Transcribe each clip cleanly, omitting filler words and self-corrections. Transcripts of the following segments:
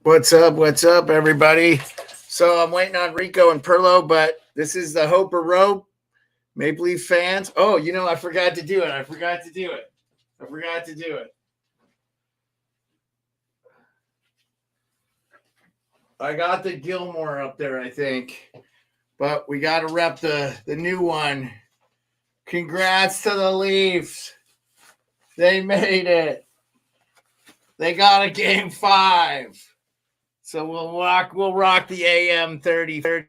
What's up? What's up, everybody? So I'm waiting on Rico and Pearlo, but this is the Hope or Rope Maple Leaf fans. Oh, I forgot to do it. I forgot to do it. I forgot to do it. I got the Gilmore up there, I think, but we got to rep the new one. Congrats to the Leafs. They made it. They got a game 5. So we'll rock the AM 30.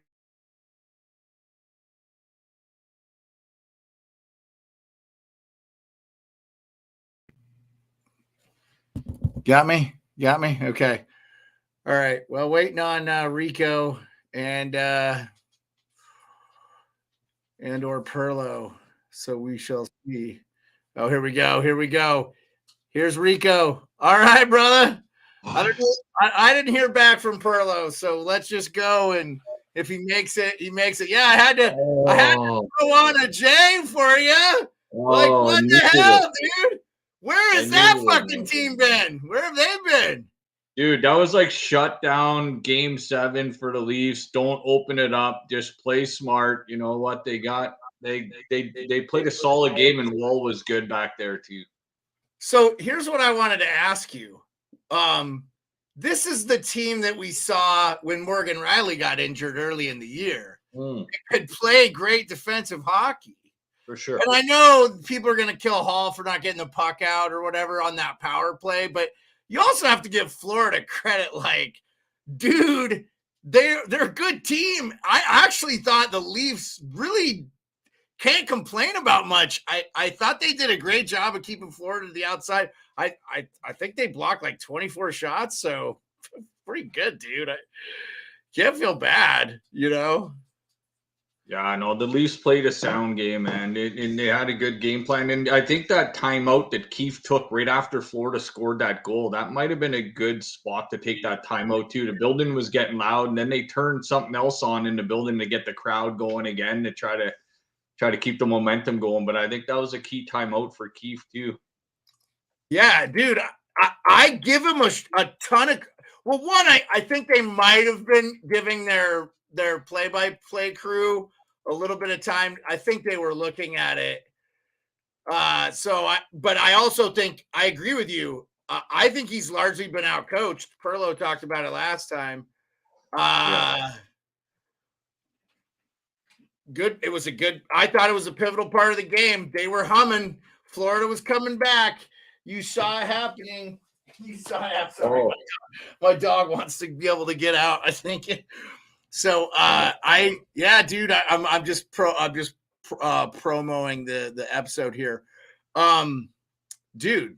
Got me? Got me? Okay. All right. Well, waiting on Rico and or Pearlo. So we shall see. Oh, here we go. Here we go. Here's Rico. All right, brother. I didn't hear back from Pearlo, so let's just go, and if he makes it, he makes it. Yeah, I had to throw on a J for you. Like, what the hell, dude? Where has that fucking team been? Where have they been? Dude, that was like shut down game 7 for the Leafs. Don't open it up. Just play smart. You know what they got? They played a solid game, and Wall was good back there too. So here's what I wanted to ask you. This is the team that we saw when Morgan Riley got injured early in the year. They could play great defensive hockey. For sure. And I know people are going to kill Hall for not getting the puck out or whatever on that power play, but you also have to give Florida credit. Like, dude, they're a good team. I actually thought the Leafs really can't complain about much. I thought they did a great job of keeping Florida to the outside. I think they blocked like 24 shots, so pretty good, dude. I can't feel bad, Yeah, I know the Leafs played a sound game, man, and they had a good game plan. And I think that timeout that Keefe took right after Florida scored that goal, that might have been a good spot to take that timeout too. The building was getting loud, and then they turned something else on in the building to get the crowd going again to try to keep the momentum going. But I think that was a key timeout for Keefe too. Yeah, dude, I give him a ton of. Well, one, I think they might have been giving their play-by-play crew a little bit of time. I think they were looking at it. But I also think I agree with you. I think he's largely been outcoached. Pearlo talked about it last time. Good. It was I thought it was a pivotal part of the game. They were humming. Florida was coming back. You saw it happening. You saw it. Sorry, my dog wants to be able to get out, I think. So dude, I'm just promoting the episode here. Dude,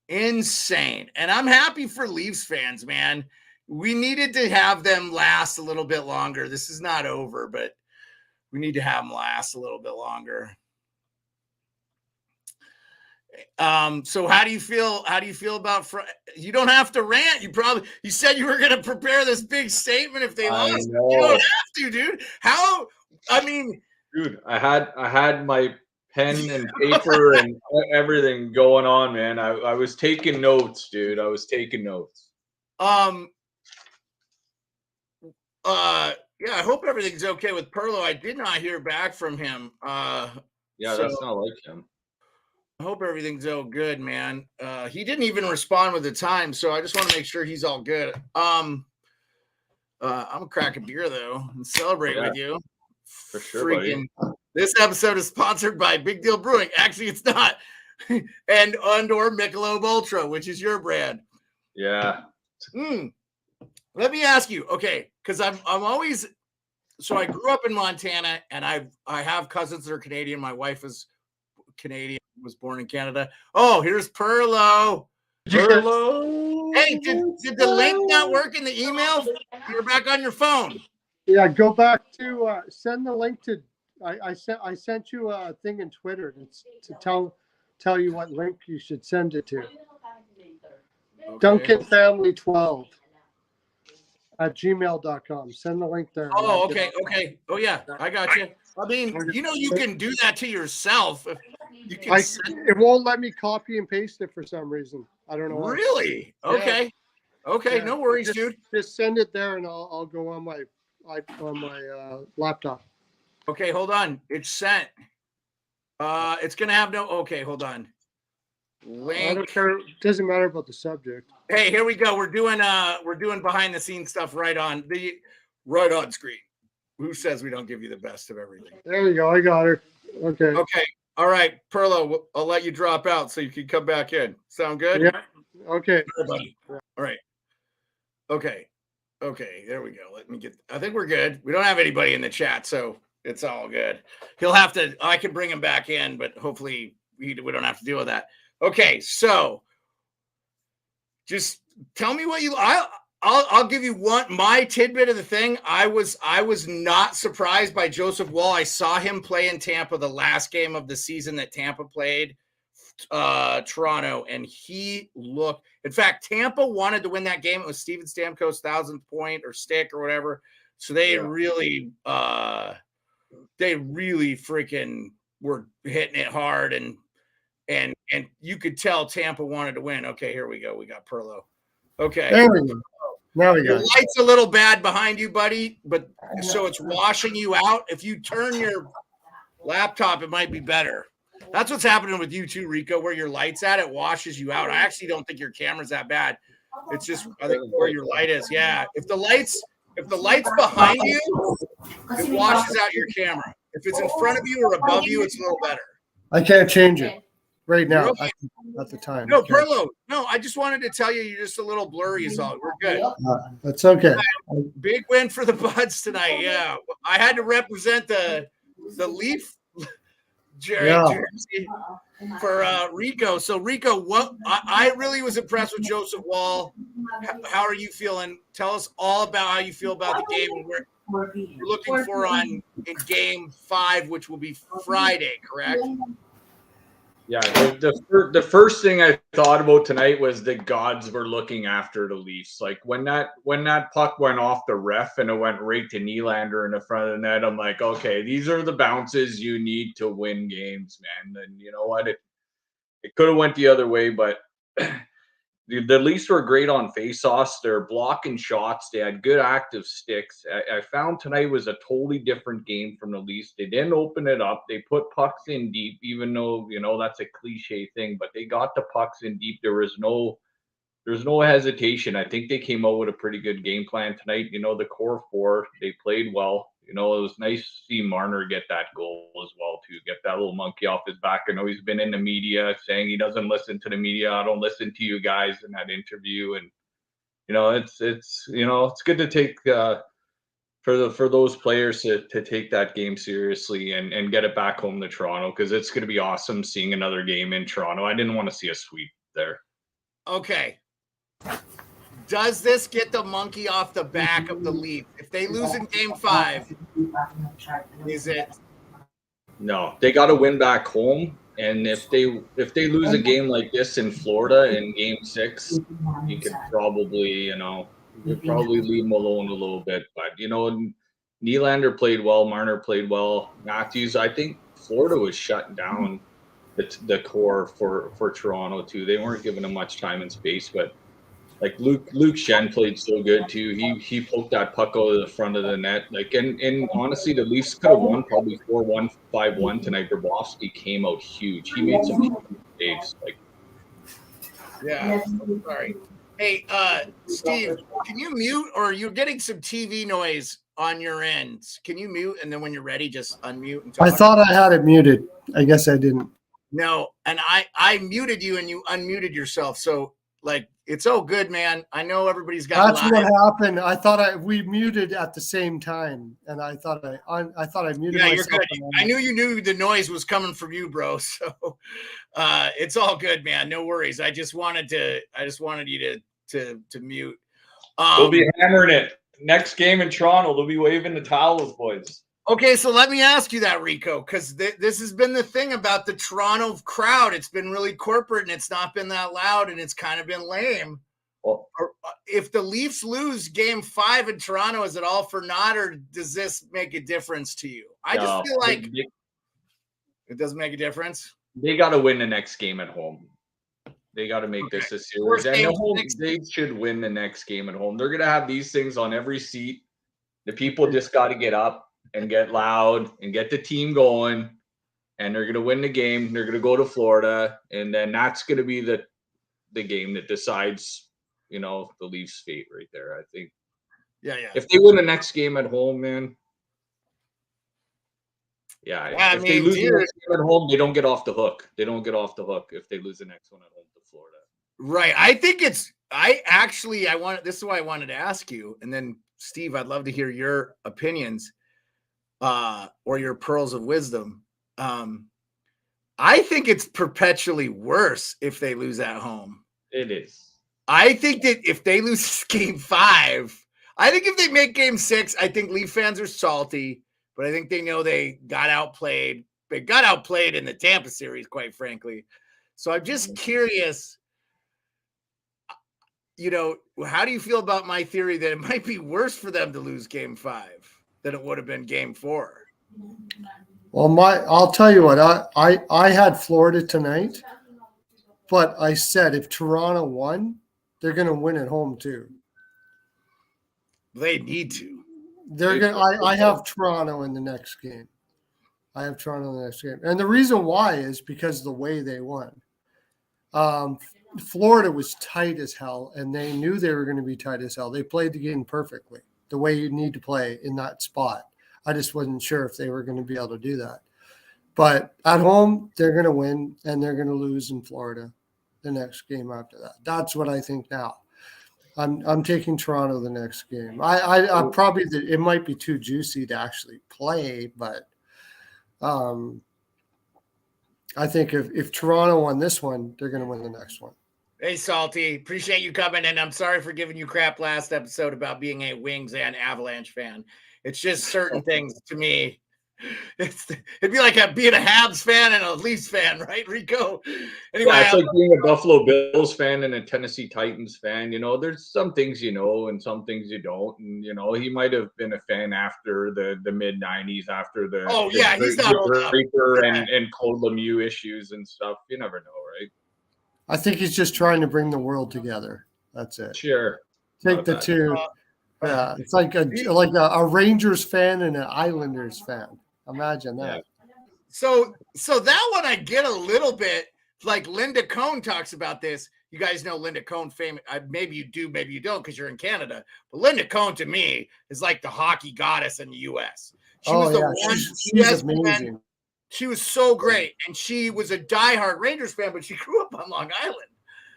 insane. And I'm happy for Leafs fans, man. We needed to have them last a little bit longer. This is not over, but we need to have them last a little bit longer. So how do you feel? How do you feel about? You don't have to rant. You said you were going to prepare this big statement if they lost. You don't have to, dude. How? I mean, dude, I had my pen and paper and everything going on, man. I was taking notes, dude. I was taking notes. Yeah, I hope everything's okay with Pearlo. I did not hear back from him. That's not like him. I hope everything's all good, man. He didn't even respond with the time, so I just want to make sure he's all good. I'm gonna crack a beer though and celebrate with you. For sure, buddy. This episode is sponsored by Big Deal Brewing. Actually, it's not. and or Michelob Ultra, which is your brand. Yeah. Let me ask you, okay, because I'm always so I grew up in Montana, and I have cousins that are Canadian. My wife is Canadian, was born in Canada. Oh, here's Pearlo. Pearlo. Hey, did the link not work in the email? You're back on your phone. Yeah, go back to send the link to. I sent you a thing in Twitter to tell you what link you should send it to. Okay. Duncan Family 12 at gmail.com. Send the link there. Oh, okay. Oh, yeah. I got you. I mean, you can do that to yourself. It won't let me copy and paste it for some reason. I don't know why. Really? Okay. Okay, no worries, dude. Just send it there, and I'll go on my laptop. Okay, hold on. It's sent. It's gonna have no. Okay, hold on. I Link. don't care. It doesn't matter about the subject. Hey, here we go. We're doing behind the scenes stuff right on screen. Who says we don't give you the best of everything? There you go. I got her. Okay. Okay. All right, Pearlo, I'll let you drop out so you can come back in. Sound good? Yeah. Okay. Everybody. All right. Okay. Okay. There we go. I think we're good. We don't have anybody in the chat, so it's all good. I can bring him back in, but hopefully we don't have to deal with that. Okay. So just tell me what I'll give you my tidbit of the thing. I was not surprised by Joseph Wall. I saw him play in Tampa the last game of the season that Tampa played Toronto, and he looked. In fact, Tampa wanted to win that game. It was Steven Stamkos' 1,000th point or stick or whatever. So they really freaking were hitting it hard, and you could tell Tampa wanted to win. Okay, here we go. We got Pearlo. Okay. There we go. Now we Your got light's a little bad behind you, buddy, but so it's washing you out. If you turn your laptop, it might be better. That's what's happening with you too, Rico, where your light's at, it washes you out. I actually don't think your camera's that bad. It's just, I think, where your light is. Yeah. If the light's behind you, it washes out your camera. If it's in front of you or above you, it's a little better. I can't change it right now Okay. at the time. No, Pearlo. No, I just wanted to tell you you're just a little blurry is all. We're good. That's okay. Big win for the Buds tonight. Yeah. I had to represent the Leaf jersey for Rico. So Rico, I really was impressed with Joseph Wall. How are you feeling? Tell us all about how you feel about the game and where we're looking for in game 5, which will be Friday, correct? Yeah, the first thing I thought about tonight was the gods were looking after the Leafs. Like when that puck went off the ref and it went right to Nylander in the front of the net, I'm like, okay, these are the bounces you need to win games, man. And you know what? It could have went the other way, but the Leafs were great on faceoffs. They're blocking shots. They had good active sticks. I found tonight was a totally different game from the Leafs. They didn't open it up. They put pucks in deep, even though, that's a cliche thing, but they got the pucks in deep. There's no hesitation. I think they came out with a pretty good game plan tonight. The core four, they played well. It was nice to see Marner get that goal as well, too. Get that little monkey off his back. I know he's been in the media saying he doesn't listen to the media. I don't listen to you guys in that interview. And, it's good to take for those players to take that game seriously and get it back home to Toronto, because it's going to be awesome seeing another game in Toronto. I didn't want to see a sweep there. Okay. Does this get the monkey off the back of the Leaf? If they lose in game 5, is it? No, they got to win back home. And if they lose a game like this in Florida in game 6, you could probably, leave them alone a little bit. But, Nylander played well. Marner played well. Matthews, I think Florida was shutting down the core for Toronto, too. They weren't giving them much time and space, but like Luke Shen played so good too. He poked that puck out of the front of the net. Like and honestly, the Leafs could have won probably 4-1, 5-1 tonight. Grabowski came out huge. He made some huge saves. Yeah. Sorry. Hey, Steve, can you mute, or you're getting some TV noise on your end? Can you mute, and then when you're ready, just unmute and talk? I thought I had it muted. I guess I didn't. No, and I muted you, and you unmuted yourself. So it's all good, man. I know everybody's got. That's what happened. I thought we muted at the same time, and I thought I muted. Yeah, you're good. I knew you knew the noise was coming from you, bro. So it's all good, man. No worries. I just wanted you to mute. We'll be hammering it next game in Toronto. They'll be waving the towels, boys. Okay, so let me ask you that, Rico, because this has been the thing about the Toronto crowd. It's been really corporate, and it's not been that loud, and it's kind of been lame. Well, if the Leafs lose game 5 in Toronto, is it all for naught, or does this make a difference to you? I just feel like it doesn't make a difference. They got to win the next game at home. They got to make this a Worst series. And game the home, next- they should win the next game at home. They're going to have these things on every seat. The people just got to get up and get loud and get the team going. And they're going to win the game. They're going to go to Florida. And then that's going to be the game that decides, the Leafs' fate right there, I think. Yeah. If they win the next game at home, man. Yeah, if they lose the next game at home, they don't get off the hook. They don't get off the hook if they lose the next one at home to Florida. Right. This is why I wanted to ask you. And then, Steve, I'd love to hear your opinions or your pearls of wisdom. I think it's perpetually worse if they lose at home. It is. I think that if they lose game 5, I think if they make game 6, I think Leaf fans are salty, but I think they know they got outplayed. They got outplayed in the Tampa series, quite frankly. So I'm just curious, how do you feel about my theory that it might be worse for them to lose game 5 than it would have been game 4? Well, I'll tell you what, I had Florida tonight, but I said if Toronto won, they're going to win at home too. They need to. They're going. I have Toronto in the next game. And the reason why is because of the way they won. Florida was tight as hell, and they knew they were going to be tight as hell. They played the game perfectly, the way you need to play in that spot. I just wasn't sure if they were going to be able to do that. But at home, they're going to win, and they're going to lose in Florida the next game after that. That's what I think now. I'm taking Toronto the next game. I probably it might be too juicy to actually play, but I think if Toronto won this one, they're going to win the next one. Hey, Salty, appreciate you coming in. I'm sorry for giving you crap last episode about being a Wings and Avalanche fan. It's just certain things to me. It'd be like being a Habs fan and a Leafs fan, right, Rico? Anyway, it's like being a Buffalo Bills fan and a Tennessee Titans fan. There's some things and some things you don't. And he might have been a fan after the mid '90s, after he's not old enough. Draper and Claude Lemieux issues and stuff. You never know, right? I think he's just trying to bring the world together. That's it. Sure. Take the two. Yeah, it's like a Rangers fan and an Islanders fan. Imagine that. Yeah. So that one I get a little bit. Like Linda Cohn talks about this. You guys know Linda Cohn, famous. Maybe you do, maybe you don't, because you're in Canada. But Linda Cohn to me is like the hockey goddess in the U.S. She was the one. She's amazing. Fan. She was so great, and she was a diehard Rangers fan, but she grew up on Long Island.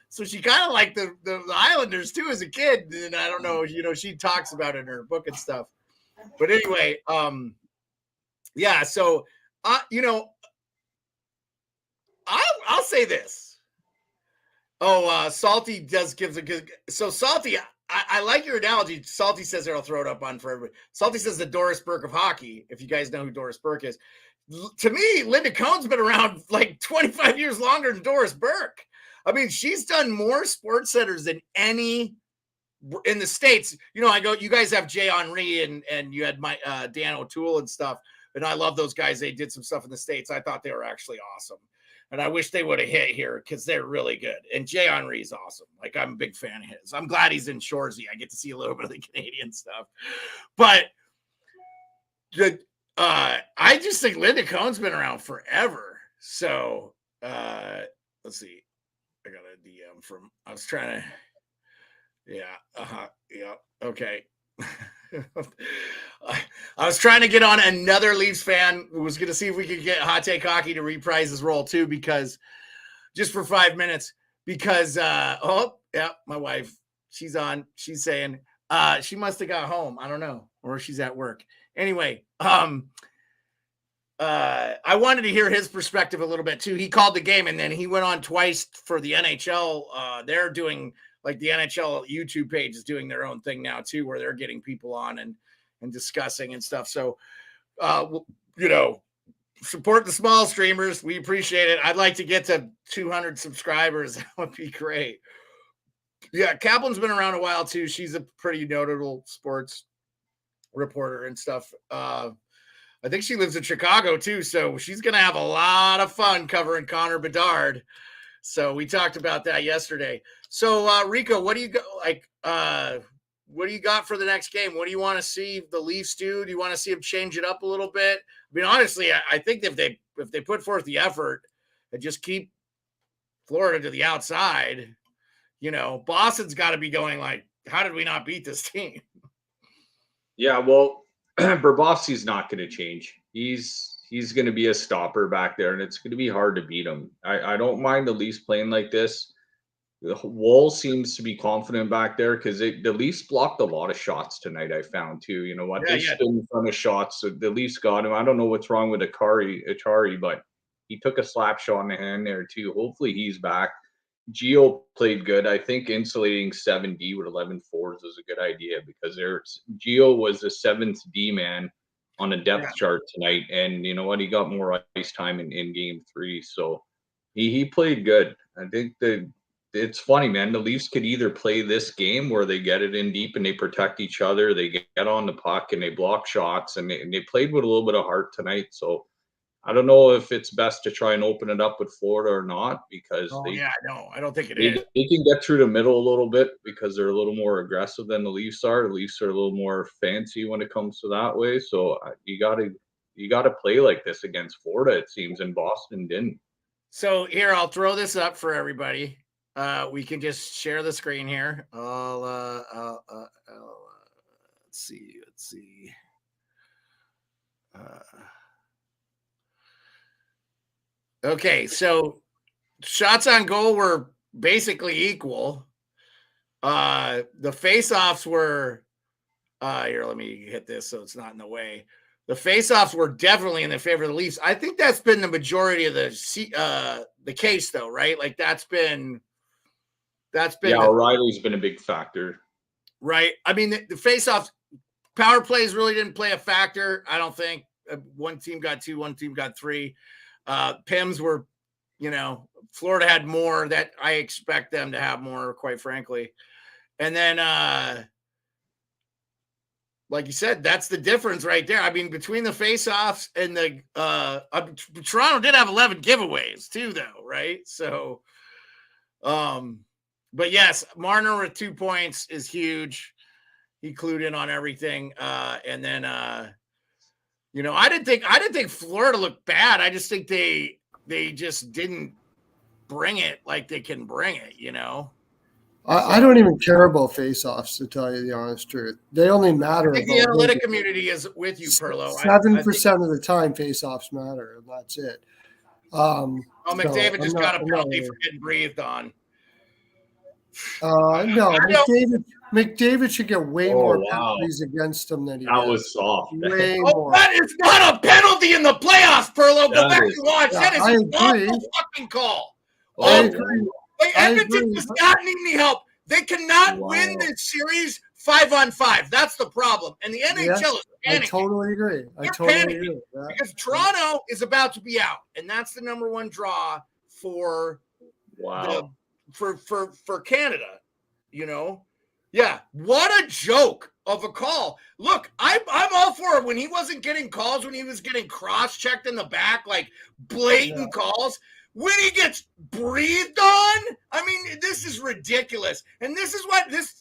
So she kind of liked the Islanders too as a kid. And I don't know, she talks about it in her book and stuff. But anyway, yeah. So, I'll say this. Salty gives a good. So Salty, I like your analogy. Salty says there, I'll throw it up on for everybody. Salty says the Doris Burke of hockey. If you guys know who Doris Burke is, to me, Linda Cohn's been around like 25 years longer than Doris Burke. I mean, she's done more sports centers than any in the States. You guys have Jay Henry and you had my Dan O'Toole and stuff. And I love those guys. They did some stuff in the States. I thought they were actually awesome. And I wish they would have hit here because they're really good. And Jay Henry's awesome. Like, I'm a big fan of his. I'm glad he's in Shoresy. I get to see a little bit of the Canadian stuff. But I just think Linda Cohn's been around forever. So let's see. I got a DM from, I was trying to, yeah, okay. I was trying to get on another Leafs fan who was going to see if we could get Hot Take Hockey to reprise his role too, because just for 5 minutes, because, my wife, she's on, she's saying, she must've got home. I don't know, or she's at work. Anyway, I wanted to hear his perspective a little bit too. He called the game and then he went on twice for the NHL. They're doing like the NHL YouTube page is doing their own thing now too, where they're getting people on and discussing and stuff. So, support the small streamers. We appreciate it. I'd like to get to 200 subscribers. That would be great. Yeah. Kaplan's been around a while too. She's a pretty notable sports reporter and stuff. I think she lives in Chicago too, so she's going to have a lot of fun covering Connor Bedard. So we talked about that yesterday. So Rico, what do you got? What do you got for the next game? What do you want to see the Leafs do? Do you want to see them change it up a little bit? I mean, honestly, I think if they put forth the effort and just keep Florida to the outside, Boston's got to be going like, how did we not beat this team? Yeah, well, Bobrovsky's not going to change. He's going to be a stopper back there, and it's going to be hard to beat him. I don't mind the Leafs playing like this. The Wall seems to be confident back there because the Leafs blocked a lot of shots tonight, I found, too. You know what? They stood in front of shots, so the Leafs got him. I don't know what's wrong with Achari, but he took a slap shot in the hand there, too. Hopefully he's back. Gio played good. I think insulating 7D with 11 forwards was a good idea because Gio was the 7th D man on a depth chart tonight, and you know what? He got more ice time in game 3, so he played good. I think it's funny, man. The Leafs could either play this game where they get it in deep and they protect each other, they get on the puck and they block shots, and they played with a little bit of heart tonight. So I don't know if it's best to try and open it up with Florida or not because I don't think it is. They can get through the middle a little bit because they're a little more aggressive than the Leafs are. The Leafs are a little more fancy when it comes to that way. So you gotta play like this against Florida, it seems, and Boston didn't. So here, I'll throw this up for everybody. We can just share the screen here. Let's see. Okay, so shots on goal were basically equal. The face-offs were here, let me hit this so it's not in the way. The face-offs were definitely in the favor of the Leafs. I think that's been the majority of the case, though, right? Like that's been O'Reilly's been a big factor, right? I mean, the face-offs, power plays really didn't play a factor. I don't think one team got 2, one team got 3. PIMs were, Florida had more that I expect them to have more, quite frankly. And then, like you said, that's the difference right there. I mean, between the face-offs and the Toronto did have 11 giveaways too, though, right? So, but yes, Marner with 2 points is huge. He clued in on everything. And then, I didn't think Florida looked bad. I just think they just didn't bring it like they can bring it, I don't even care about face-offs, to tell you the honest truth. They only matter. I think the analytic community is with you, Pearlo. 7% of the time, face-offs matter, and that's it. McDavid just got a penalty for getting breathed on. No, McDavid should get way more penalties against him than he That was soft. Way more. That is not a penalty in the playoffs, Pearlo. Go back and watch. That is an awful fucking call. I agree. Edmonton does not need any help. They cannot win this series 5-on-5. That's the problem. And the NHL is panicking. I totally agree. Agree. Because Toronto is about to be out, and that's the number one draw for for Canada. Yeah, what a joke of a call. Look, I'm all for it when he wasn't getting calls, when he was getting cross-checked in the back, like blatant calls. When he gets breathed on, I mean, this is ridiculous. And this is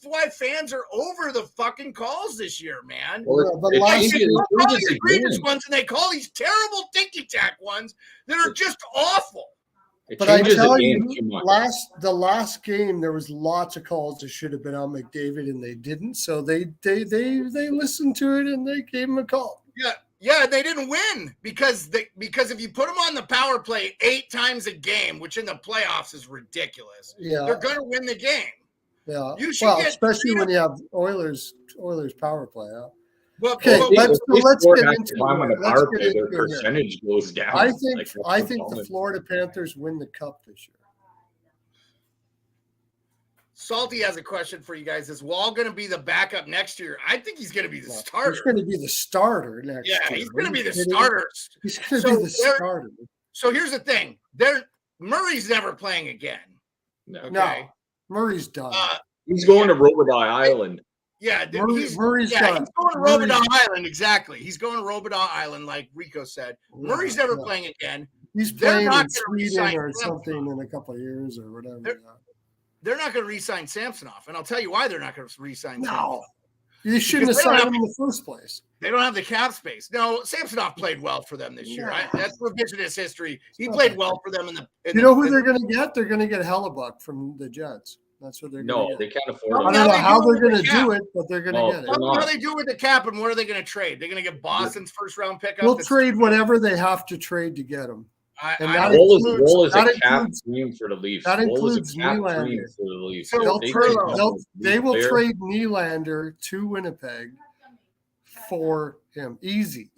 why fans are over the fucking calls this year, man. Well, they call these egregious ones, and they call these terrible ticky-tack ones that are just awful. But I tell you, the last game, there was lots of calls that should have been on McDavid, and they didn't. So they listened to it, and they gave him a call. Yeah, they didn't win because if you put them on the power play 8 times a game, which in the playoffs is ridiculous, they're going to win the game. Yeah, especially when you have Oilers power play. Huh? Well, let's get into it. Their percentage goes down. I think the Florida Panthers win the Cup this year. Salty has a question for you guys. Is Wall going to be the backup next year? I think he's going to be the starter. He's going to be the starter next year. Yeah, he's going to be the starter. He's going to be the starter. So here's the thing. Murray's never playing again. No, Murray's done. He's going to Robidoux Island. Yeah, Murray's done. He's going to Robidoux Island, exactly. He's going to Robidoux Island, like Rico said. Murray's never playing again. He's they're playing not in gonna re-sign Sweden or Samsonov. something in a couple of years or whatever. They're not going to re-sign Samsonov, and I'll tell you why they're not going to re-sign Samsonov. You shouldn't have signed him in the first place. They don't have the cap space. No, Samsonov played well for them this year. That's revisionist history. He It's played not well for them in the. You know who they're going to get? They're going to get Hellebuck from the Jets. That's what they're going to No, get. they can't afford I it. don't know how they're going to do it, but they're going to get it. Tell me how they do with the cap, and what are they going to trade? They're going to get Boston's first round pickup. They'll trade whatever they have to trade to get him. Wool is a cap dream for the Leafs. That includes Nylander. So they will trade Nylander to Winnipeg for him. Easy.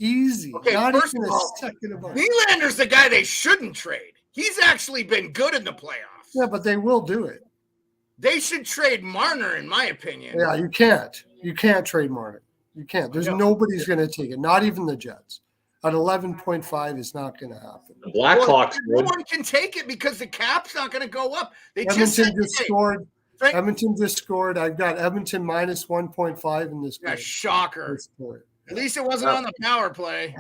Okay, not first even of all, a second of a Nylander's the guy they shouldn't trade. He's actually been good in the playoffs. Yeah, but they will do it. They should trade Marner, in my opinion. Yeah, you can't. You can't trade Marner. You can't. There's nobody's going to take it. Not even the Jets. At 11.5 is not going to happen. The Blackhawks. No one can take it because the cap's not going to go up. Edmonton just scored. Edmonton just scored. I've got Edmonton minus 1.5 in this game. Yeah, shocker. At least it wasn't on the power play.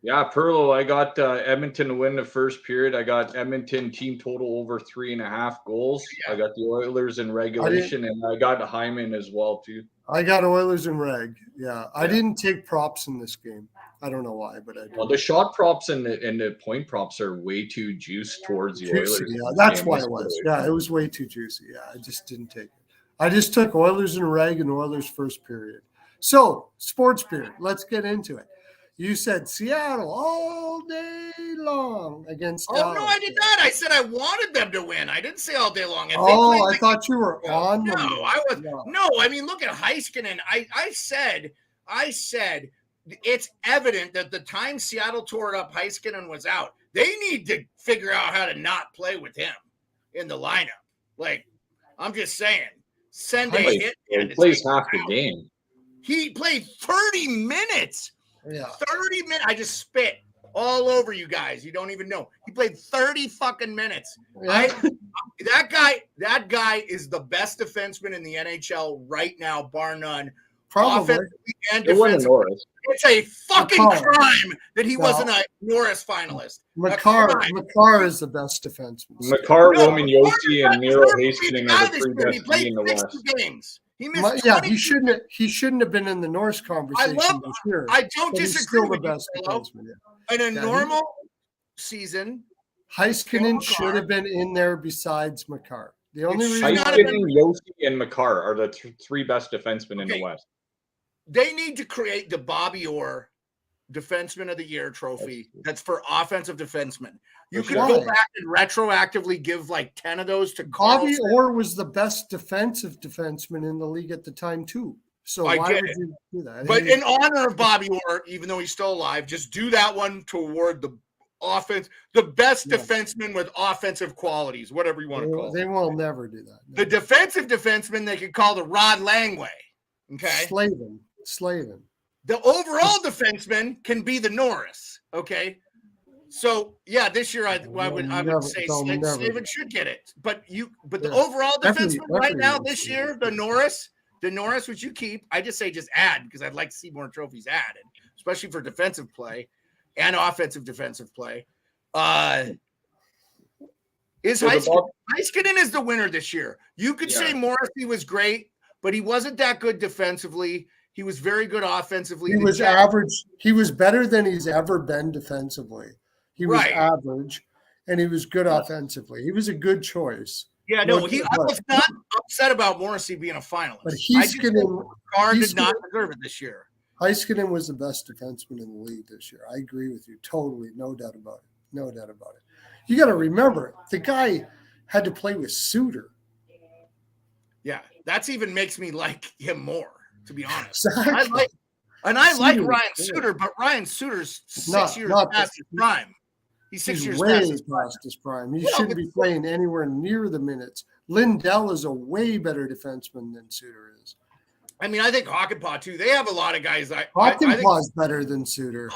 Yeah, Pearlo, I got Edmonton to win the first period. I got Edmonton team total over 3.5 goals. Yeah. I got the Oilers in regulation, and I got Hyman as well, too. I got Oilers in reg. Yeah, I didn't take props in this game. I don't know why, but I did. Well, the shot props and the point props are way too juiced towards the Oilers. Yeah, that's why it was. Yeah, it was way too juicy. Yeah, I just didn't take it. I just took Oilers in reg and Oilers first period. So, sports period. Let's get into it. You said Seattle all day long against Dallas. No, I did not. I said I wanted them to win. I didn't say all day long. I thought you were on them. No, I was. No, I mean, look at Heiskanen. I said it's evident that the time Seattle tore it up, Heiskanen was out. They need to figure out how to not play with him in the lineup. Like, I'm just saying, send a hit. He plays half the game. He played 30 minutes. Yeah. 30 minutes. I just spit all over you guys. You don't even know. He played 30 fucking minutes. Yeah. That guy is the best defenseman in the NHL right now, bar none. Probably. And defensively. It's a fucking crime that he wasn't a Norris finalist. Makar is the best defenseman. Makar, Roman Yossi, and Miro Heiskanen are the three best in the West. Games. He missed he shouldn't have been in the Norris conversation this year. I don't disagree with the best defenseman. In a normal season, Heiskanen should have been in there besides Makar. The only reason Heiskanen, Yossi, and Makar are the three best defensemen in the West. They need to create the Bobby Orr Defenseman of the Year trophy. That's for offensive defensemen. You could go back and retroactively give like 10 of those to Bobby Orr was the best defensive defenseman in the league at the time too. So why would you do that? But in honor of Bobby Orr, even though he's still alive, just do that one toward the offense, the best defenseman with offensive qualities, whatever you want to call it. They will never do that. No. The defensive defenseman they could call the Rod Langway. Okay. Slavin. The overall defenseman can be the Norris. Okay. So yeah, this year I would say Slavin should get it. But the overall defenseman right now this year, the Norris, which you keep, I just say just add because I'd like to see more trophies added, especially for defensive play and offensive defensive play. Is Heiskanen is the winner this year. You could say Morrissey was great, but he wasn't that good defensively. He was very good offensively. He was average. He was better than he's ever been defensively. He was average, and he was good offensively. He was a good choice. Yeah, I was not upset about Morrissey being a finalist. But Heiskanen did not deserve it this year. Heiskanen was the best defenseman in the league this year. I agree with you totally. No doubt about it. You got to remember, the guy had to play with Suter. Yeah, that's even makes me like him more, to be honest. Exactly. I like Ryan Suter, but Ryan Suter's 6 years past his prime. He's 6 years past his prime. He shouldn't be playing anywhere near the minutes. Lindell is a way better defenseman than Suter is. I mean, I think Hakanpää too. They have a lot of guys. Hakanpää's better than Suter.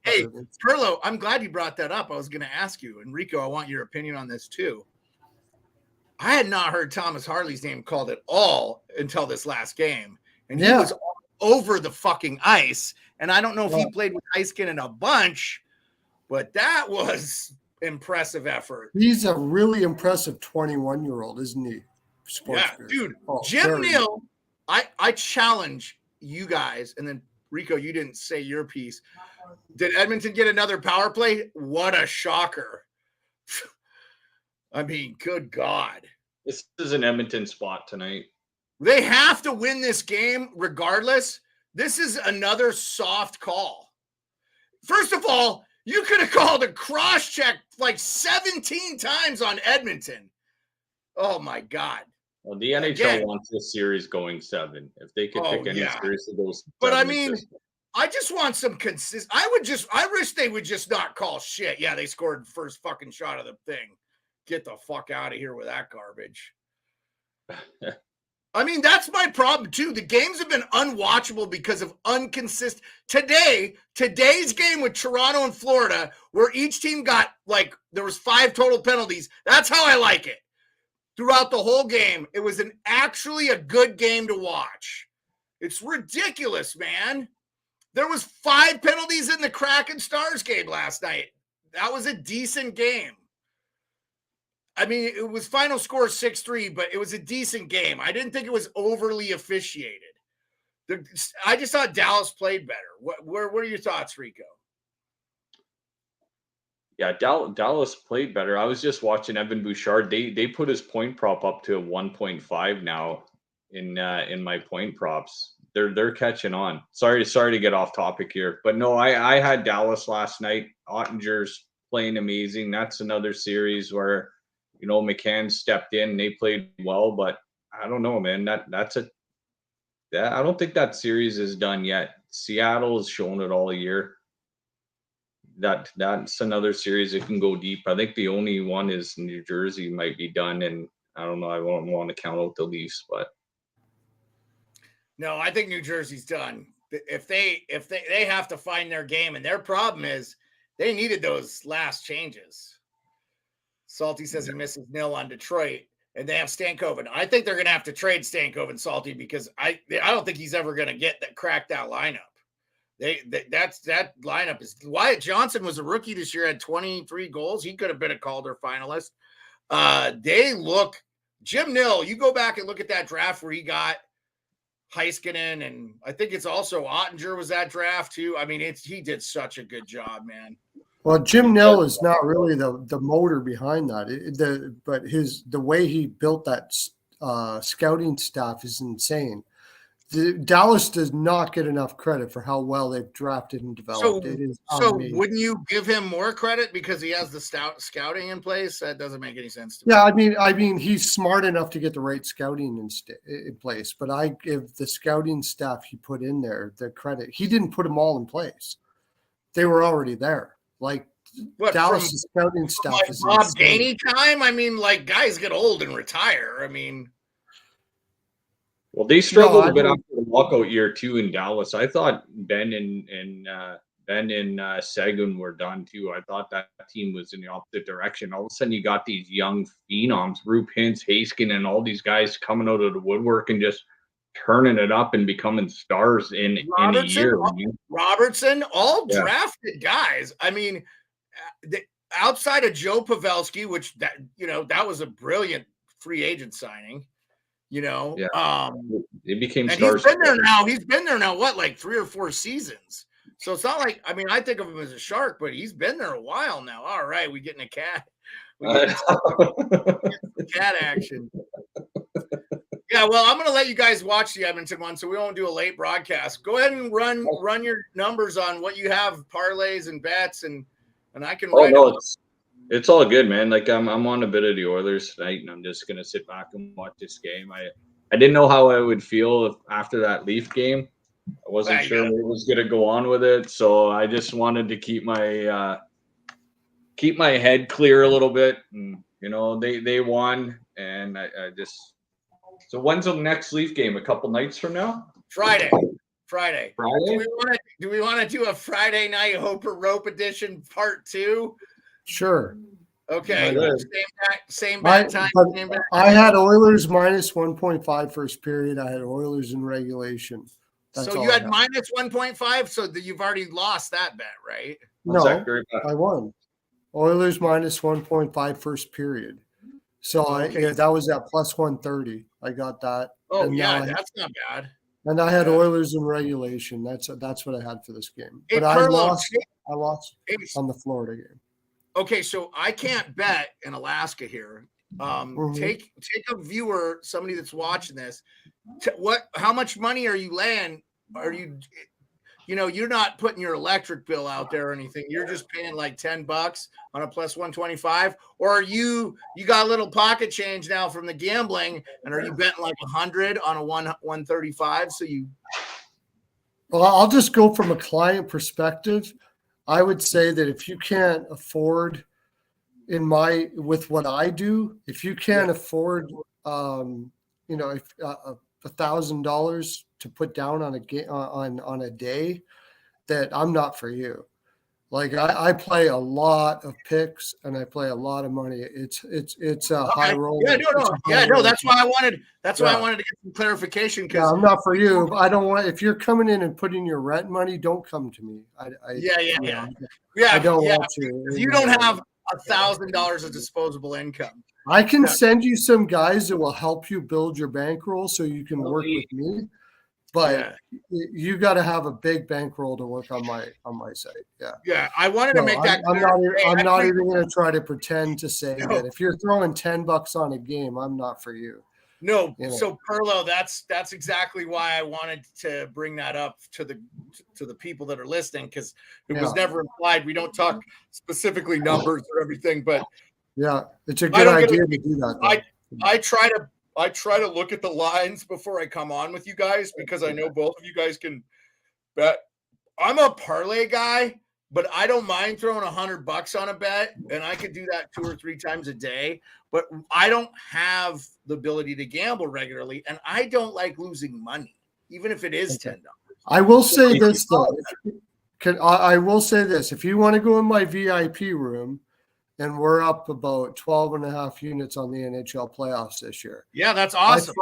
Hey, Pearlo, I'm glad you brought that up. I was going to ask you, and Rico, I want your opinion on this too. I had not heard Thomas Harley's name called at all until this last game, and he was all over the fucking ice. And I don't know if he played with Heiskanen a bunch, but that was impressive effort. He's a really impressive 21-year-old, isn't he? Yeah, dude. Jim very Neal, I challenge you guys, and then Rico, you didn't say your piece. Did Edmonton get another power play? What a shocker. I mean, good God. This is an Edmonton spot tonight. They have to win this game regardless. This is another soft call. First of all, you could have called a cross check like 17 times on Edmonton. Oh, my God. Well, the NHL wants this series going 7. If they could pick any series to go 7. But I mean, I just want some I wish they would just not call shit. Yeah, they scored the first fucking shot of the thing. Get the fuck out of here with that garbage. I mean, that's my problem too. The games have been unwatchable because of inconsistent. Today's game with Toronto and Florida, where each team got there was 5 total penalties. That's how I like it. Throughout the whole game, it was actually a good game to watch. It's ridiculous, man. There was 5 penalties in the Kraken Stars game last night. That was a decent game. I mean, it was final score 6-3, but it was a decent game. I didn't think it was overly officiated. I just thought Dallas played better. What are your thoughts, Rico? Yeah, Dallas played better. I was just watching Evan Bouchard. They put his point prop up to a 1.5 now in my point props. They're catching on. Sorry to get off topic here, but no, I had Dallas last night. Ottinger's playing amazing. That's another series where McCann stepped in. They played well, but I don't know, man. I don't think that series is done yet. Seattle has shown it all year. That's another series that can go deep. I think the only one is New Jersey might be done, and I don't know. I won't want to count out the Leafs, but no, I think New Jersey's done. If they have to find their game, and their problem is they needed those last changes. Salty says he misses nil on Detroit, and they have Stankoven. I think they're going to have to trade Stankoven, Salty, because I don't think he's ever going to crack that lineup. That lineup is Wyatt Johnson was a rookie this year, had 23 goals. He could have been a Calder finalist. Jim Nill, you go back and look at that draft where he got Heiskanen, and I think it's also Ottinger was that draft too. I mean, he did such a good job, man. Well, Jim Nill is not really the motor behind that. But the way he built that scouting staff is insane. Dallas does not get enough credit for how well they've drafted and developed. So wouldn't you give him more credit because he has the scouting in place? That doesn't make any sense to me. Yeah, I mean, he's smart enough to get the right scouting in place. But I give the scouting staff he put in there the credit. He didn't put them all in place; they were already there. Dallas' scouting staff is Bob Gainey time. I mean, guys get old and retire. I mean. Well, they struggled a bit after the lockout year too in Dallas. I thought Ben and Seguin were done too. I thought that team was in the opposite direction. All of a sudden, you got these young phenoms, Roope Hintz, Heiskanen, and all these guys coming out of the woodwork and just turning it up and becoming stars in a year. Robertson, all drafted guys. I mean, outside of Joe Pavelski, which that was a brilliant free agent signing. They became and stars. He's been there now, what, 3 or 4 seasons? So it's not like, I mean, I think of him as a Shark, but he's been there a while now. All right, we getting a cat. Cat action. Yeah, well, I'm going to let you guys watch the Edmonton one, so we won't do a late broadcast. Go ahead and run your numbers on what you have, parlays and bets, and I can write It's all good, man. I'm on a bit of the Oilers tonight, and I'm just gonna sit back and watch this game. I didn't know how I would feel after that Leaf game. I wasn't sure what was gonna go on with it, so I just wanted to keep my head clear a little bit. And they won, and I just. So when's the next Leaf game? A couple nights from now? Friday. Friday? Do we want to do a Friday night Hoper Rope edition part 2? Sure. Okay. Same back time. I had Oilers minus 1.5 first period. I had Oilers in regulation. That's so all you I had have. minus 1.5, so you've already lost that bet, right? No, Zachary, I won. Oilers minus 1.5 first period. So Okay. that was at plus 130. I got that. Oh, and yeah, now that's not bad. and I had Yeah. Oilers in regulation. That's what I had for this game. Hey, But I Pearlo, lost hey, on the Florida game. okay, so I can't bet in Alaska here. Take a viewer, somebody that's watching this. How much money are you laying? Are you you're not putting your electric bill out there or anything. You're just paying like $10 on a plus 125, or are you got a little pocket change now from the gambling, and are you betting like 100 on a 135? So Well, I'll just go from a client perspective. I would say that if you can't afford with what I do, if you can't afford, if $1,000 to put down on a day, that I'm not for you. Like I play a lot of picks and I play a lot of money. It's a high roll. That's why I wanted to get some clarification, because I'm not for you. I don't want, if you're coming in and putting your rent money, don't come to me. I don't want to. You don't have $1,000 of disposable income. I can send you some guys that will help you build your bankroll so you can work with me, but you got to have a big bankroll to work on my site. Yeah. I wanted to make that clear. I'm not even going to try to pretend to say that if you're throwing $10 on a game, I'm not for you. No, so Pearlo, that's exactly why I wanted to bring that up to the people that are listening, because it was never implied. We don't talk specifically numbers or everything, but it's a good idea to do that. I try to look at the lines before I come on with you guys, because I know both of you guys can bet. I'm a parlay guy, but I don't mind throwing $100 on a bet, and I could do that 2 or 3 times a day. But I don't have the ability to gamble regularly, and I don't like losing money, even if it is $10. I will say this though. I will say this: if you want to go in my VIP room, and we're up about 12.5 units on the NHL playoffs this year. Yeah, that's awesome.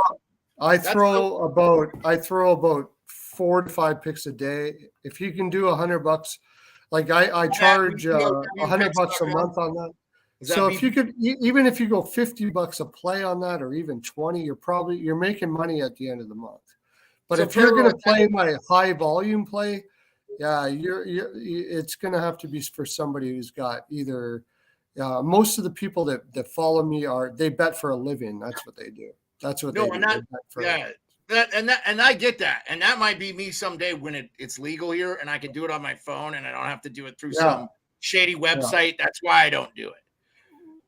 I throw about 4 to 5 picks a day. If you can do $100, like I charge $100 a month on that. So if you could, even if you go $50 a play on that, or even 20, you're making money at the end of the month. But if you're going to play my high volume play, it's going to have to be for somebody who's got either. Most of the people that follow me they bet for a living. That's what they do. That's what they do. And I get that. And that might be me someday when it's legal here and I can do it on my phone and I don't have to do it through some shady website. That's why I don't do it.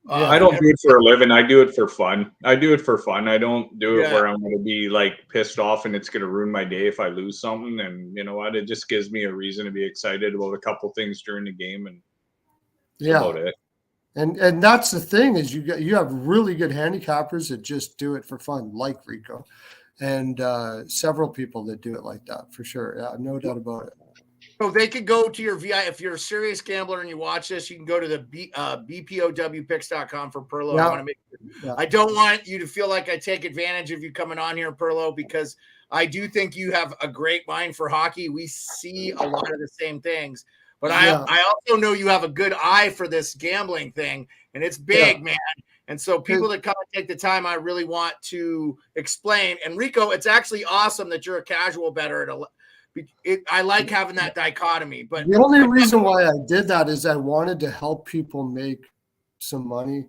I don't do it for a living. I do it for fun. I don't do it where I'm going to be like pissed off and it's going to ruin my day if I lose something. And you know what? It just gives me a reason to be excited about a couple things during the game, and that's about it. And that's the thing, is you have really good handicappers that just do it for fun, like Rico, and several people that do it like that for sure. Yeah, no doubt about it. So they could go to your VI. If you're a serious gambler and you watch this, you can go to the bpowpicks.com for Pearlo. I don't want you to feel like I take advantage of you coming on here, Pearlo, because I do think you have a great mind for hockey. We see a lot of the same things. But I also know you have a good eye for this gambling thing, and it's big, man. And so people that come and take the time, I really want to explain. And Rico, it's actually awesome that you're a casual bettor. I like having that dichotomy. But the only reason why I did that is I wanted to help people make some money.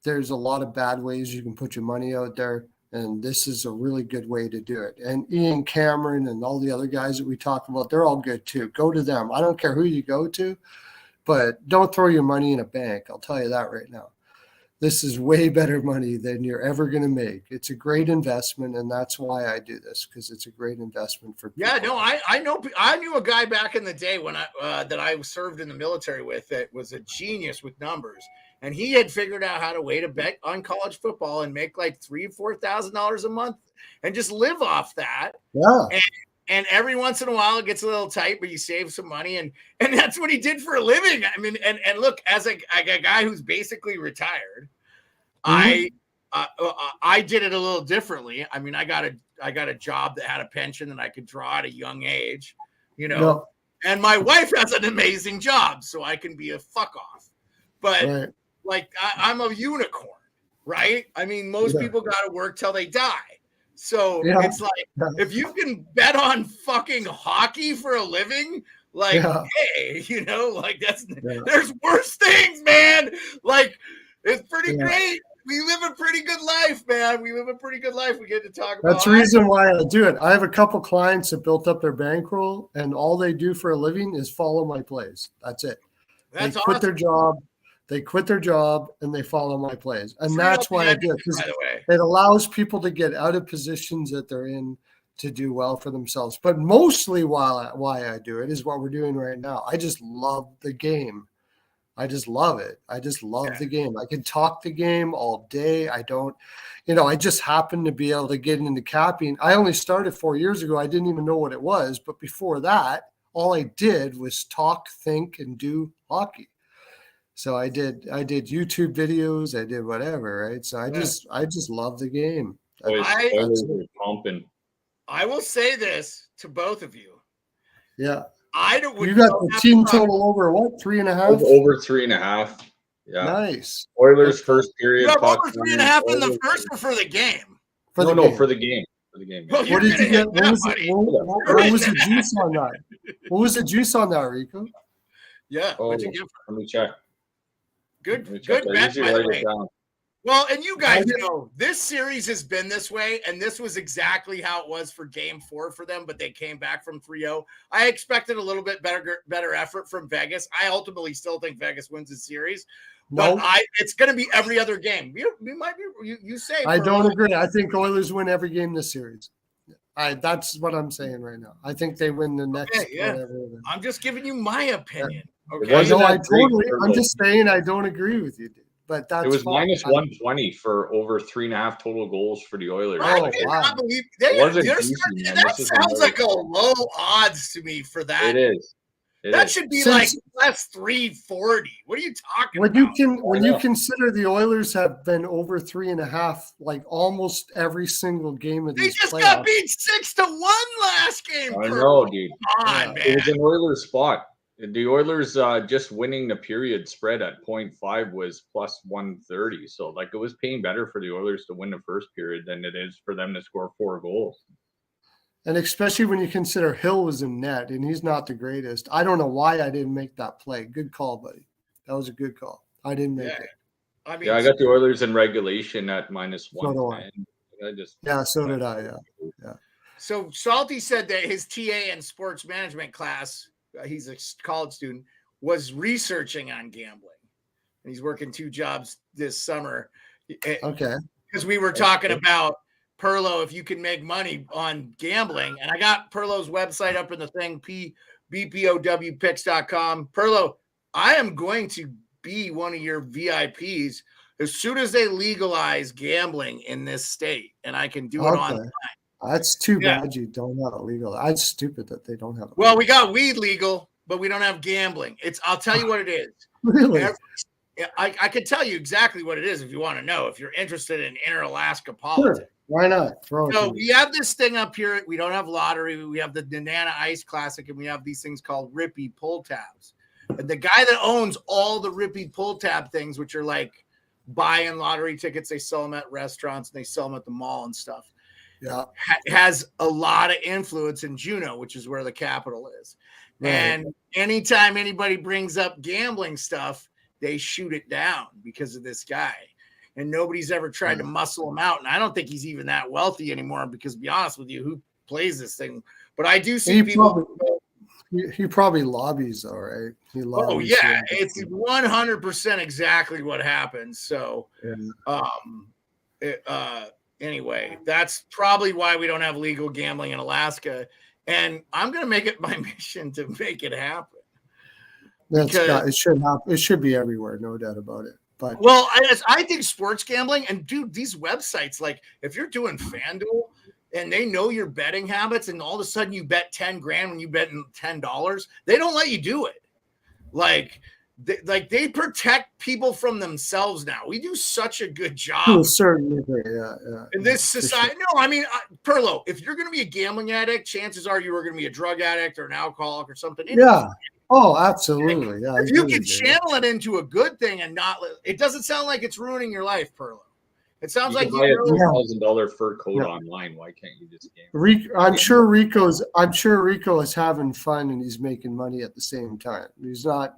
There's a lot of bad ways you can put your money out there, and this is a really good way to do it. And Ian Cameron and all the other guys that we talk about, they're all good too. Go to them. I don't care who you go to, but don't throw your money in a bank. I'll tell you that right now. This is way better money than you're ever going to make. It's a great investment, and that's why I do this, because it's a great investment for people. Yeah, no, I know. I knew a guy back in the day when that I served in the military with that was a genius with numbers, and he had figured out how to bet on college football and make like $3,000 or $4,000 a month and just live off that. Yeah. And every once in a while it gets a little tight, but you save some money. And that's what he did for a living. I mean, and look, as a guy who's basically retired, I I did it a little differently. I mean, I got a job that had a pension that I could draw at a young age, No. and my wife has an amazing job, so I can be a fuck off. But Right. like, I'm a unicorn, right? I mean, most people got to work till they die. So it's like, if you can bet on fucking hockey for a living, like, hey, like there's worse things, man. Like, it's pretty great. We live a pretty good life, man. We live a pretty good life. We get to talk about. That's the reason why I do it. I have a couple clients that built up their bankroll, and all they do for a living is follow my plays. That's it. That's they quit their job. They quit their job and they follow my plays. And that's why I do it, because it allows people to get out of positions that they're in to do well for themselves. But mostly why I do it is what we're doing right now. I just love the game. I just love it. I just love the game. I can talk the game all day. I don't, I just happen to be able to get into capping. I only started 4 years ago. I didn't even know what it was. But before that, all I did was talk, think, and do hockey. So I did YouTube videos. I did whatever, right? So I just love the game. I will say this to both of you. Yeah. You got the team total over what? 3.5? Over 3.5. Yeah. Nice. Oilers first period. You have over 3.5 in the first or for the game? For the game. For the game. Well, what did you get? What was the juice on that? What was the juice on that, Rico? Yeah. What'd you get? Let me check. Good bet, by the way. Well, and you guys know this series has been this way, and this was exactly how it was for Game 4 for them, but they came back from 3-0. I expected a little bit better effort from Vegas. I ultimately still think Vegas wins the series, but it's going to be every other game. You say. I don't agree. I think Oilers win every game this series. That's what I'm saying right now. I think they win the next. Whatever. I'm just giving you my opinion. Okay. I'm just saying I don't agree with you, dude. But that's it was minus 120 for over 3.5 total goals for the Oilers. I cannot believe that sounds like a low odds to me for that. It is. That should be like plus 340. What are you talking about? When you consider the Oilers have been over 3.5, like almost every single game of these playoffs. They just got beat 6-1 last game. I know, dude. Come on, man. It was an Oilers spot. The Oilers just winning the period spread at 0.5 was plus 130. So, like, it was paying better for the Oilers to win the first period than it is for them to score 4 goals. And especially when you consider Hill was in net, and he's not the greatest. I don't know why I didn't make that play. Good call, buddy. That was a good call. I didn't make it. I mean, I got the Oilers in regulation at minus 1. So did I. Yeah. So Salty said that his TA in sports management class, he's a college student, was researching on gambling, and he's working 2 jobs this summer. Okay. Because we were talking about Pearlo, if you can make money on gambling, and I got Pearlo's website up in the thing, bpowpicks.com. Pearlo, I am going to be one of your VIPs as soon as they legalize gambling in this state, and I can do it online. That's too bad you don't have it legal. That's stupid that they don't have it. Well, we got weed legal, but we don't have gambling. I'll tell you what it is. Really? I can tell you exactly what it is if you want to know, if you're interested in inter-Alaska politics. Sure. Why not? So we have this thing up here. We don't have lottery. We have the Nenana Ice Classic, and we have these things called Rippy pull tabs. And the guy that owns all the Rippy pull tab things, which are like buying lottery tickets, they sell them at restaurants and they sell them at the mall and stuff. Yeah, has a lot of influence in Juneau, which is where the capital is. Right. And anytime anybody brings up gambling stuff, they shoot it down because of this guy. And nobody's ever tried to muscle him out. And I don't think he's even that wealthy anymore because, to be honest with you, who plays this thing? But I do see people. He probably lobbies, all right. It's 100% exactly what happens. So, anyway, that's probably why we don't have legal gambling in Alaska. And I'm going to make it my mission to make it happen. It should happen. It should be everywhere, no doubt about it. But I think sports gambling, and dude, these websites, like if you're doing FanDuel and they know your betting habits, and all of a sudden you bet $10,000 when you bet $10, they don't let you do it. Like they protect people from themselves now. We do such a good To job a certain degree, yeah. in this society. Sure. No, I mean, Pearlo, if you're going to be a gambling addict, chances are you are going to be a drug addict or an alcoholic or something. Yeah. Oh, absolutely. Yeah. If you can channel it into a good thing and not, it doesn't sound like it's ruining your life, Pearlo. It sounds You like can buy a you $2,000 fur coat online. Why can't you just gamble? I'm sure Rico is having fun and he's making money at the same time. He's not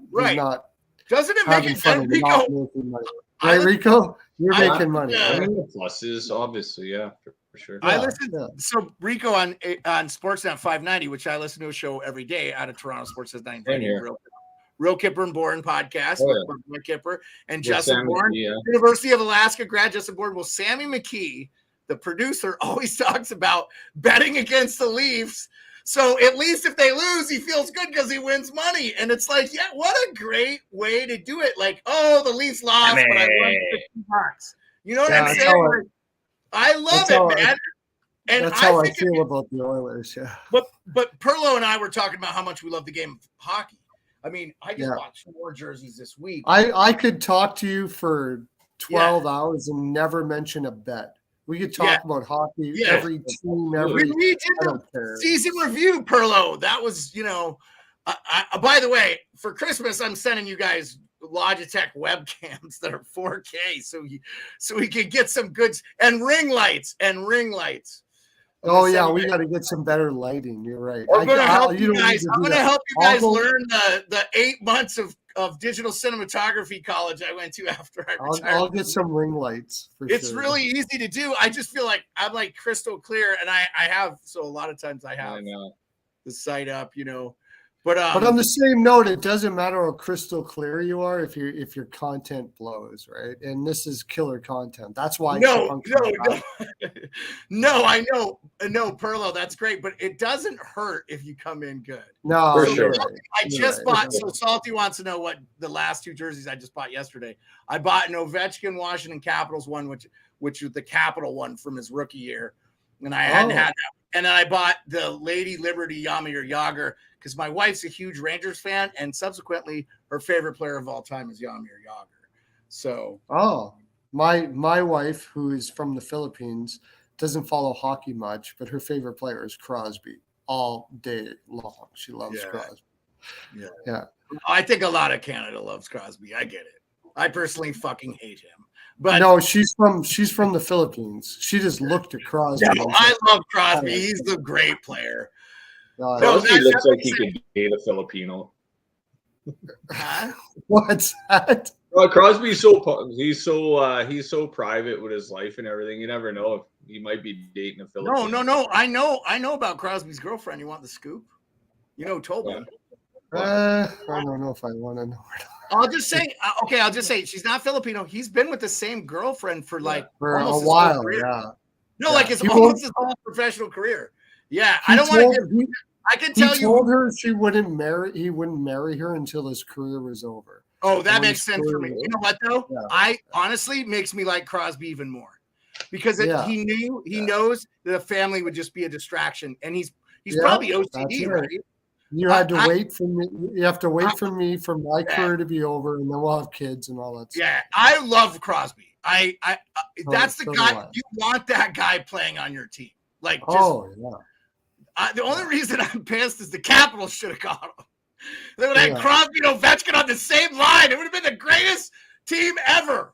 Doesn't it make having it fun and not making money. Right, Rico? You're making money. I mean, the pluses, obviously, yeah, for sure. I listen. So Rico on Sportsnet 590, which I listen to a show every day out of Toronto Sportsnet 990, Real Kipper and Bourne podcast with Rick Kipper and Justin Bourne, University of Alaska grad Justin Bourne. Well, Sammy McKee, the producer, always talks about betting against the Leafs. So at least if they lose, he feels good because he wins money. And it's like, yeah, what a great way to do it. Like, oh, the Leafs lost, but I won $50. You know what I'm saying? I love it, man. And that's how I feel about the Oilers, yeah. But Pearlo and I were talking about how much we love the game of hockey. I mean, I just watched 4 jerseys this week. I could talk to you for 12 hours and never mention a bet. We could talk about hockey, every team, we did the season review, Pearlo. That was, by the way, for Christmas, I'm sending you guys Logitech webcams that are 4K, so we can get some goods and ring lights. Oh yeah, we got to get some better lighting. You're right. I'm going to help you guys. I'm going to help you guys learn the 8 months of digital cinematography college I went to after I retired. I'll get some ring lights. It's really easy to do. I just feel like I'm like crystal clear, and I have. So a lot of times I have the site up, But on the same note, it doesn't matter how crystal clear you are if your content blows, right? And this is killer content. That's why. No, I know, Pearlo, that's great, but it doesn't hurt if you come in good. No, for sure. I just bought. So Salty wants to know what the last 2 jerseys I just bought yesterday. I bought an Ovechkin Washington Capitals one, which was the Capital one from his rookie year, and I hadn't had that. And then I bought the Lady Liberty Jaromir Jagr because my wife's a huge Rangers fan, and subsequently her favorite player of all time is Jaromir Jagr. So, my wife, who is from the Philippines, doesn't follow hockey much, but her favorite player is Crosby all day long. She loves Crosby. Yeah. I think a lot of Canada loves Crosby. I get it. I personally fucking hate him. But no, she's from the Philippines. She just looked at Crosby. No, I love Crosby. He's a great player. Crosby looks like he could date a Filipino. Huh? What's that? Well, Crosby's he's so private with his life and everything. You never know if he might be dating a Filipino. No. I know about Crosby's girlfriend. You want the scoop? Told me. I don't know if I want to know. I'll just say she's not Filipino. He's been with the same girlfriend for a while. Yeah. No, like almost his whole professional career. Yeah, I don't want to. I can tell you. He told her he wouldn't marry her until his career was over. Oh, that makes sense for me. You know what though? Yeah. I honestly makes me like Crosby even more because he knows that a family would just be a distraction, and he's probably OCD, right? You had to wait for me. You have to wait for me for my career to be over, and then we'll have kids and all that stuff. Yeah, I love Crosby. That's the guy you want. That guy playing on your team. Like, the only reason I'm pissed is the Capitals should have got him. They would have had Crosby and Ovechkin on the same line. It would have been the greatest team ever.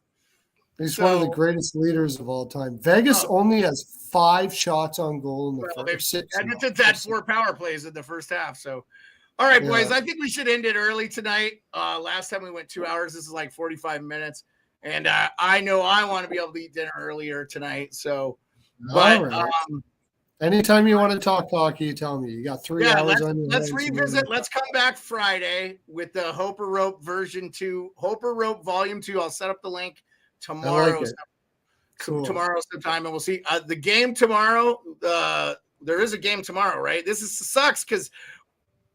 He's one of the greatest leaders of all time. Vegas only has 5 shots on goal in the first 6. Edmonton's had 4 power plays in the first half. So, all right, boys, I think we should end it early tonight. Last time we went 2 hours. This is like 45 minutes. And I know I want to be able to eat dinner earlier tonight. So, anytime you want to talk hockey, you tell me. You got 3 hours on your Let's revisit. Let's come back Friday with the Hoper Rope version 2, Hoper Rope Volume 2. I'll set up the link tomorrow. Tomorrow sometime, and we'll see the game tomorrow. There is a game tomorrow, right? This sucks because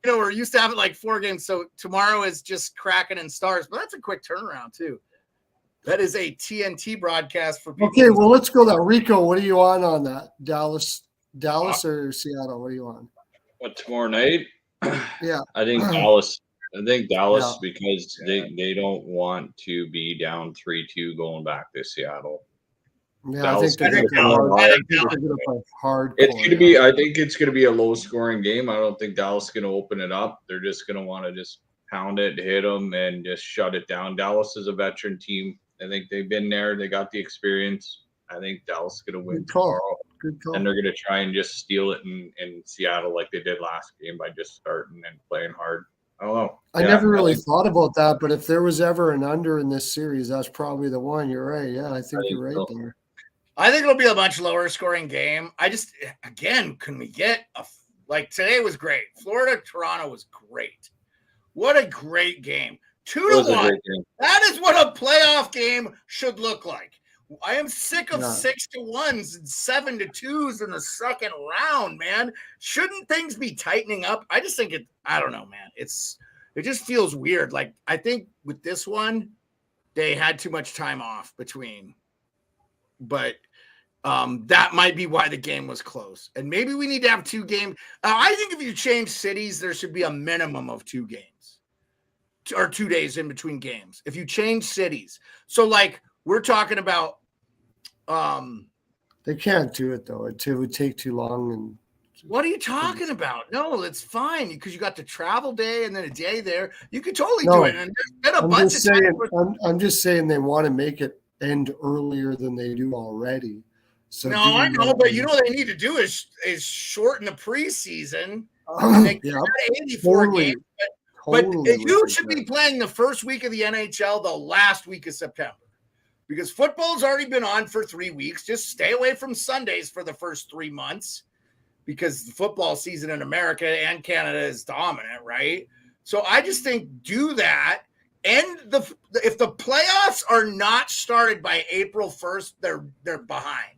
we're used to having like 4 games. So tomorrow is just Kraken and Stars, but that's a quick turnaround too. That is a TNT broadcast for people. Okay, well, let's go there. Rico, what are you on that? Dallas or Seattle? What are you on? What, tomorrow night? Yeah, I think Dallas. I think Dallas because they don't want to be down 3-2 going back to Seattle. Yeah, Dallas I think they're going to play hard. It's going to be. I think it's going to be a low-scoring game. I don't think Dallas is going to open it up. They're just going to want to just pound it, hit them, and just shut it down. Dallas is a veteran team. I think they've been there. They got the experience. I think Dallas is going to win tomorrow. Good call. And they're going to try and just steal it in Seattle like they did last game by just starting and playing hard. I don't know. I never really thought about that, but if there was ever an under in this series, that's probably the one. You're right. Yeah, I think you're right there. I think it'll be a much lower scoring game. I just, again, can we get like today was great. Florida, Toronto was great. What a great game. 2-1. That is what a playoff game should look like. I am sick of 6-1s and 7-2s in the second round, man. Shouldn't things be tightening up? I just think I don't know, man. It just feels weird. Like, I think with this one, they had too much time off between. But that might be why the game was close. And maybe we need to have 2 games. I think if you change cities, there should be a minimum of 2 games or 2 days in between games. If you change cities. So, like, we're talking about they can't do it though. It would take too long. And what are you talking about? No, it's fine because you got the travel day and then a day there. You could totally do it. And I'm just saying they want to make it end earlier than they do already. So no, I know, but you know what they need to do is shorten the preseason. And they got 84 games. But you should be playing the first week of the NHL, the last week of September. Because football's already been on for 3 weeks. Just stay away from Sundays for the first 3 months because the football season in America and Canada is dominant, right? So I just think do that. And if the playoffs are not started by April 1st, they're behind.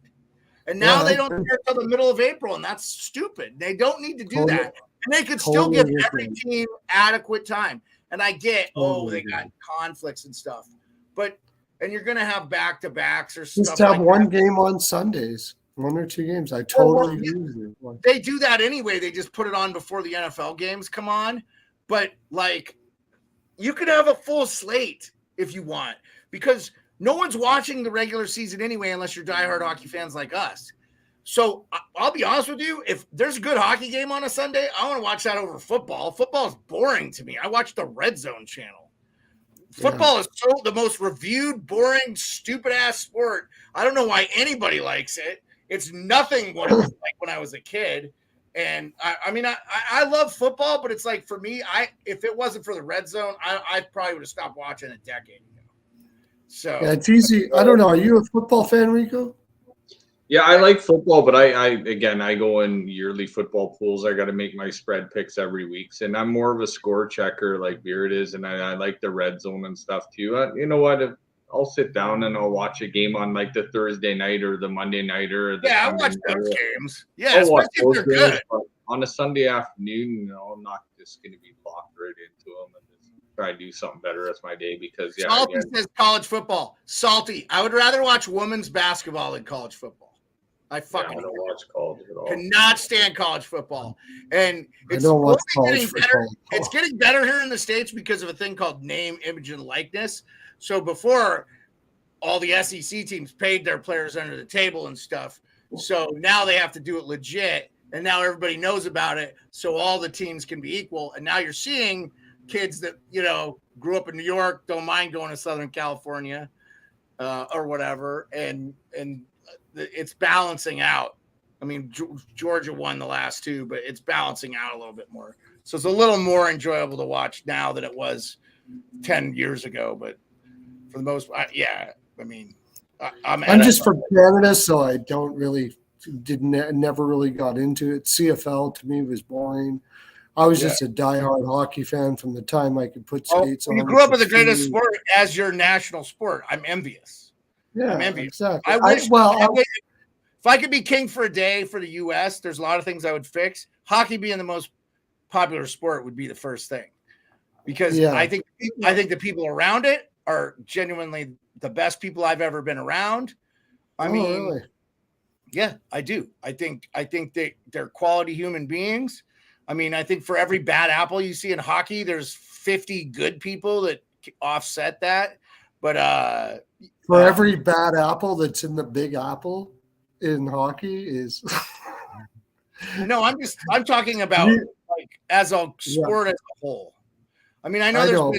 And now they don't start until the middle of April, and that's stupid. They don't need to do that. And they could still give every team adequate time. And I get, they got conflicts and stuff. And you're going to have back-to-backs or stuff. Just have one game on Sundays, 1 or 2 games. I totally agree with you. They do that anyway. They just put it on before the NFL games come on. But, like, you could have a full slate if you want because no one's watching the regular season anyway unless you're diehard hockey fans like us. So I'll be honest with you. If there's a good hockey game on a Sunday, I want to watch that over football. Football is boring to me. I watch the Red Zone channel. Football is the most reviewed, boring, stupid-ass sport. I don't know why anybody likes it. It's nothing what it was like when I was a kid. And, I love football, but it's like for me, if it wasn't for the Red Zone, I probably would have stopped watching a decade ago. So yeah, it's easy. I don't know. Are you a football fan, Rico? Yeah, I like football, but I go in yearly football pools. I got to make my spread picks every week, and I'm more of a score checker like Beard is, and I like the red zone and stuff too. You know what? I'll sit down and I'll watch a game on like the Thursday night or the Monday night or the I watch those games. Yeah, especially if they're good. On a Sunday afternoon, I'm not just going to be locked right into them and just try to do something better as my day because Salty says college football. Salty, I would rather watch women's basketball than college football. I fucking don't watch college at all. Cannot stand college football. And it's It's getting better here in the States because of a thing called name, image, and likeness. So before, all the SEC teams paid their players under the table and stuff. So now they have to do it legit. And now everybody knows about it. So all the teams can be equal. And now you're seeing kids that, grew up in New York, don't mind going to Southern California or whatever. And it's balancing out. I mean, Georgia won the last 2, but it's balancing out a little bit more. So it's a little more enjoyable to watch now than it was 10 years ago. But for the most part, I'm just from Canada, so I don't really never really got into it. CFL to me was boring. I was just a diehard hockey fan from the time I could put skates on. You grew up with the greatest sport as your national sport. I'm envious. Yeah, exactly. If I could be king for a day for the U.S., there's a lot of things I would fix. Hockey being the most popular sport would be the first thing, because I think the people around it are genuinely the best people I've ever been around. Really? Yeah, I do. I think they're quality human beings. I mean, I think for every bad apple you see in hockey, there's 50 good people that offset that. But for every bad apple that's in the big apple in hockey is no, I'm talking about like as a sport as a whole. I mean, I know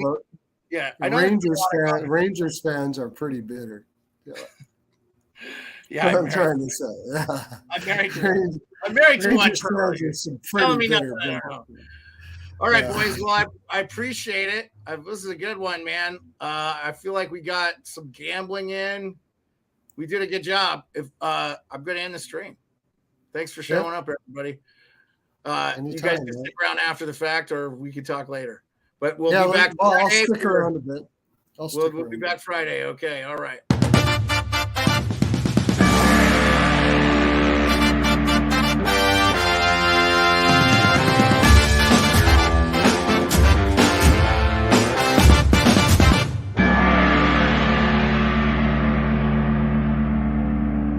Rangers fans are pretty bitter. Yeah, I'm trying to say. Yeah. I'm married to one. Telling me nothing. All right, boys. Well, I appreciate it. This is a good one, man. I feel like we got some gambling in. We did a good job. I'm going to end the stream. Thanks for showing up, everybody. You guys can stick around after the fact, or we can talk later. But we'll be back. I'll stick around a bit. We'll be back Friday. Okay. All right.